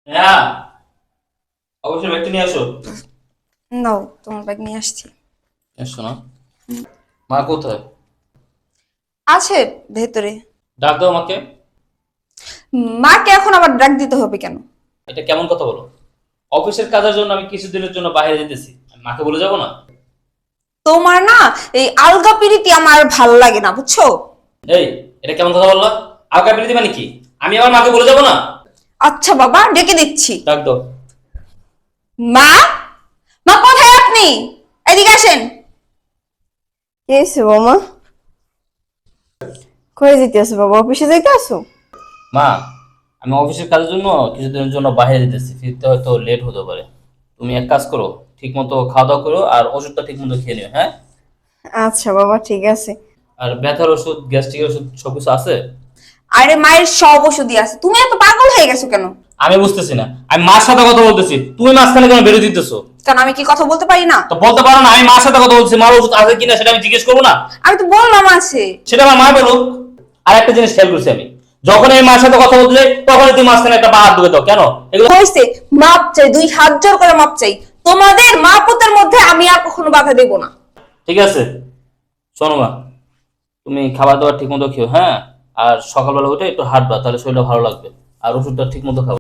হ্যাঁ, অবশ্যই ব্যাগটা নিয়ে আসো। নাও তোমার ব্যাগ নিয়ে আসছি। এসো না। মা কোথায়? আছে ভেতরে। ডাক দাও আমাকে। মাকে এখন আবার ডাক দিতে হবে কেন? এটা কেমন কথা বলো? অফিসের কাজের জন্য আমি কিছুদিনের জন্য বাইরে যেতেছি, আমি মাকে বলে যাবো না? তোমার না এই আলগা পিরিতি আমার ভাল লাগে না, বুঝছো? এই, এটা কেমন কথা বললা? আলগা প্রীতি মানে কি? আমি আমার মাকে বলে যাবো না? আচ্ছা বাবা, ডেকে দিচ্ছি। ডাক দাও। মা, মা কোথায় আপনি? এদিকে আসেন। কি হয়েছে বৌমা? কই যেতে আছো বাবা? অফিসে যাইতে আসো? মা, আমি অফিসের কাজের জন্য কিছুদিনের জন্য বাইরে যেতেছি, ফিরতে হয়তো লেট হতে পারে। তুমি এক কাজ করো, ঠিক মতো খাওয়া দাওয়া করো আর ওষুধটা ঠিক মতো খেয়ে নিও, হ্যাঁ? আচ্ছা বাবা, ঠিক আছে। আর ব্যথার ওষুধ, গ্যাস্ট্রিকের ওষুধ সবকিছু আছে? আরে মায়ের সব ওষুধই আছে, তুমি এত পাগল হয়ে গেছো কেন? আমি বুঝতেছি না, আমি মার সাথে কথা বলতেছি, তুমি মাঝখানে কেন বেরো দিতেছো? কেন আমি কি কথা বলতে পারি না? তো বলতে পারো না, আমি মার সাথে কথা বলছি, মার ওষুধ আছে কিনা সেটা আমি জিজ্ঞেস করবো না? আমি তো বললাম আছে। সেটা আমার মা বলুক। আর একটা জিনিস খেয়াল করছি আমি, যখন আমি মার সাথে কথা বলতে যাই তখন তুমি মাঝখানে একটা পা হাত ঢুকে দাও কেন? এগুলো হয়েছে, মাপ চাই, দুই হাত জোর করে মাপ চাই। তোমাদের মা পুতের মধ্যে আমি আর কখনো বাধা দেব না। ঠিক আছে। শোনো মা, তুমি খাবার দাবার ঠিক মতো খেও, হ্যাঁ? আর সকালবেলা উঠে একটু হাঁটবা, তাহলে শরীরটা ভালো লাগবে। আর ওষুধটা ঠিক মতো খাও।